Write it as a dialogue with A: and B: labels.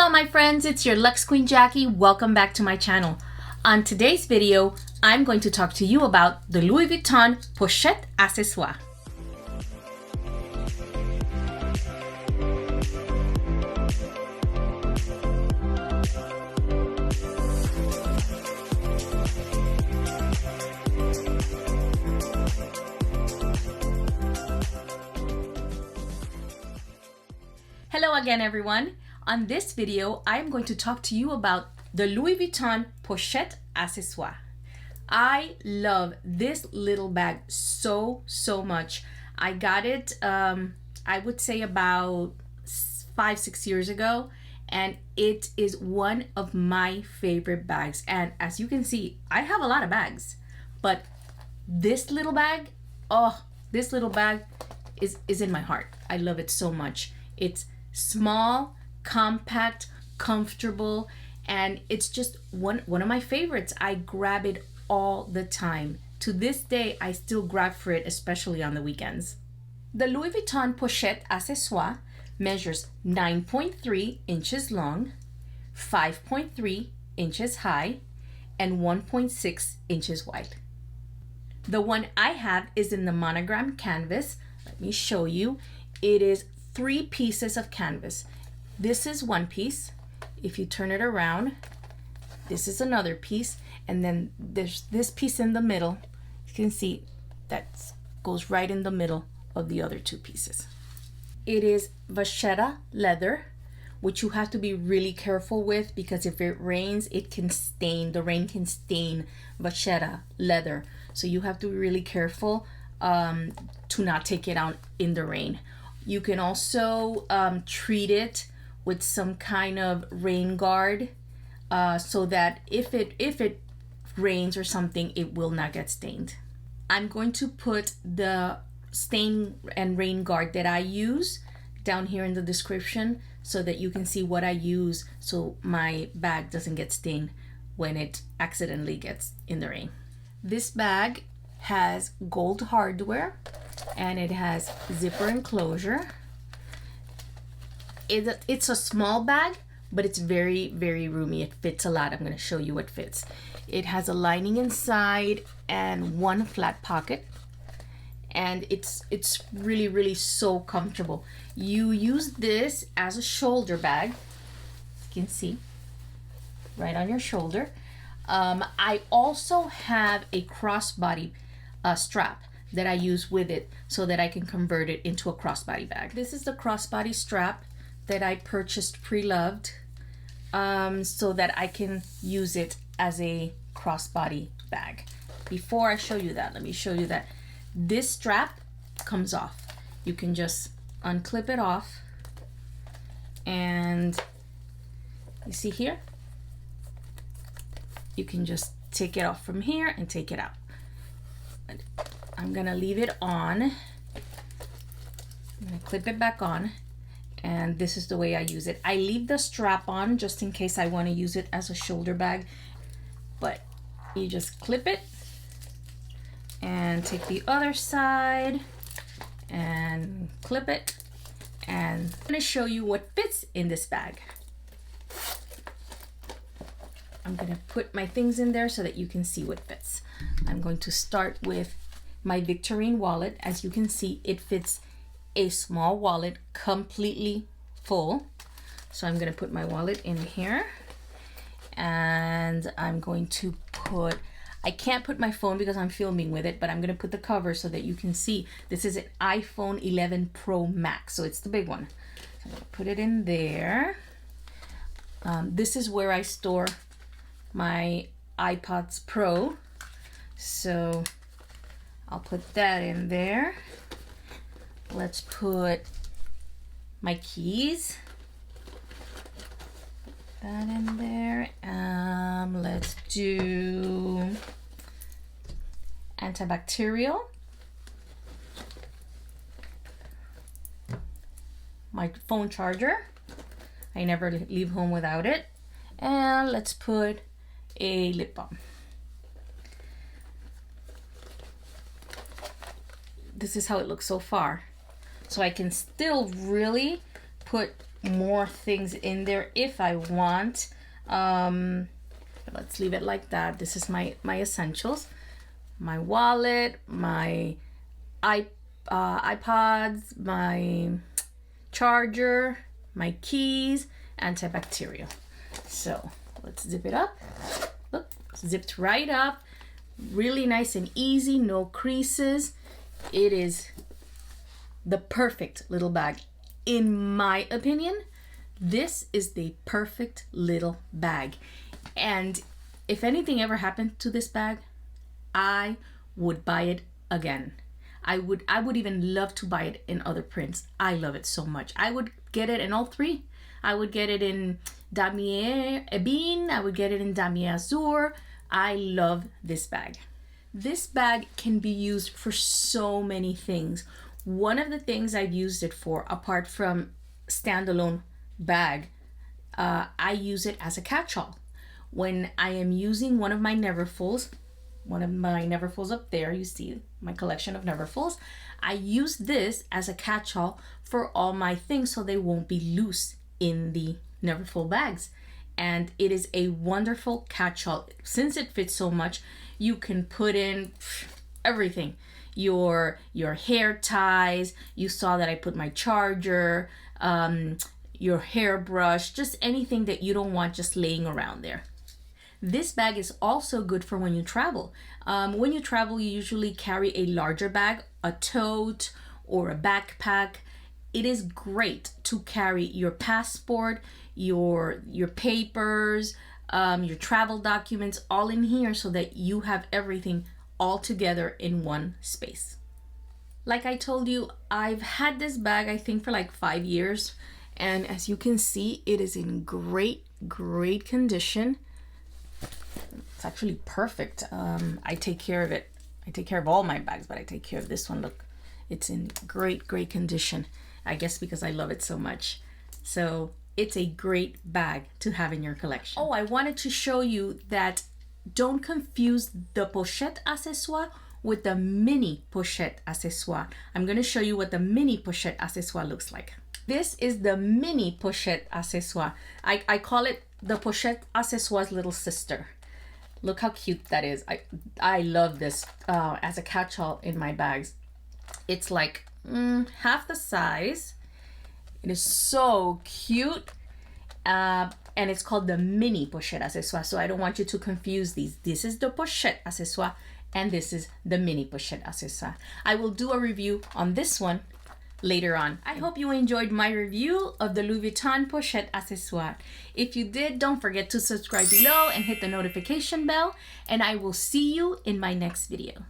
A: Hello my friends, it's your Luxe Queen Jackie. Welcome back to my channel. On today's video, I'm going to talk to you about the Louis Vuitton Pochette Accessoires. Hello again everyone. On this video, I am going to talk to you about the Louis Vuitton Pochette Accessoires. I love this little bag so much. I got it, I would say about 5-6 years ago, and it is one of my favorite bags. And as you can see, I have a lot of bags, but this little bag, this little bag is in my heart. I love it so much. It's small, compact, comfortable, and it's just one of my favorites. I grab it all the time. To this day, I still grab for it, especially on the weekends. The Louis Vuitton Pochette Accessoires measures 9.3 inches long, 5.3 inches high, and 1.6 inches wide. The one I have is in the monogram canvas. Let me show you. It is 3 pieces of canvas. This is one piece. If you turn it around, this is another piece, and then there's this piece in the middle. You can see that goes right in the middle of the other 2 pieces. It is vachetta leather, which you have to be really careful with, because if it rains, it can stain. The rain can stain vachetta leather, so you have to be really careful to not take it out in the rain. You can also treat it with some kind of rain guard, so that if it rains or something, it will not get stained. I'm going to put the stain and rain guard that I use down here in the description, so that you can see what I use, so my bag doesn't get stained when it accidentally gets in the rain. This bag has gold hardware, and it has zipper enclosure. It's a small bag, but it's very roomy. It fits a lot. I'm going to show you what fits. It has a lining inside and one flat pocket, and it's really so comfortable. You use this as a shoulder bag. You can see right on your shoulder. I also have a crossbody strap that I use with it, so that I can convert it into a crossbody bag. This is the crossbody strap that I purchased pre-loved, so that I can use it as a crossbody bag. Before I show you that, let me show you that this strap comes off. You can just unclip it off, and you see here, you can just take it off from here and take it out. I'm gonna leave it on. I'm gonna clip it back on, and this is the way I use it. I leave the strap on just in case I want to use it as a shoulder bag, but you just clip it and take the other side and clip it, and I'm gonna show you what fits in this bag. I'm gonna put my things in there so that you can see what fits. I'm going to start with my Victorine wallet. As you can see, it fits a small wallet completely full. So I'm gonna put my wallet in here, and I'm going to put, I can't put my phone because I'm filming with it, but I'm gonna put the cover so that you can see. This is an iPhone 11 Pro Max, so it's the big one. So I'm gonna put it in there. This is where I store my iPods Pro, so I'll put that in there. Let's put my keys, put that in there. Let's do antibacterial, my phone charger. I never leave home without it. And let's put a lip balm. This is how it looks so far. So I can still really put more things in there if I want. Let's leave it like that. This is my essentials. My wallet, my iPods, my charger, my keys, antibacterial. So let's zip it up. Look, zipped right up. Really nice and easy, no creases. It is the perfect little bag. In my opinion, this is the perfect little bag. And if anything ever happened to this bag, I would buy it again. I would even love to buy it in other prints. I love it so much. I would get it in all three. I would get it in Damier Ebene. I would get it in Damier Azur. I love this bag. This bag can be used for so many things. One of the things I've used it for, apart from standalone bag, I use it as a catch-all. When I am using one of my Neverfulls up there, you see my collection of Neverfulls, I use this as a catch-all for all my things so they won't be loose in the Neverfull bags. And it is a wonderful catch-all. Since it fits so much, you can put in everything. Your hair ties, you saw that I put my charger, your hairbrush, just anything that you don't want just laying around there. This bag is also good for when you travel. When you travel, you usually carry a larger bag, a tote, or a backpack. It is great to carry your passport, your papers, your travel documents all in here so that you have everything all together in one space. Like I told you, I've had this bag I think for like 5 years, and as you can see, it is in great condition. It's actually perfect. I take care of it. I take care of all my bags, but I take care of this one. Look, it's in great condition. I guess because I love it so much. So it's a great bag to have in your collection. Oh, I wanted to show you that don't confuse the Pochette Accessoire with the Mini Pochette Accessoire. I'm going to show you what the Mini Pochette Accessoire looks like. This is the Mini Pochette Accessoire. I call it the Pochette Accessoire's little sister. Look how cute that is. I love this as a catch-all in my bags. It's like half the size. It is so cute. And it's called the Mini Pochette Accessoire. So I don't want you to confuse these. This is the Pochette Accessoire and this is the Mini Pochette Accessoire. I will do a review on this one later on. I hope you enjoyed my review of the Louis Vuitton Pochette Accessoires. If you did, don't forget to subscribe below and hit the notification bell, and I will see you in my next video.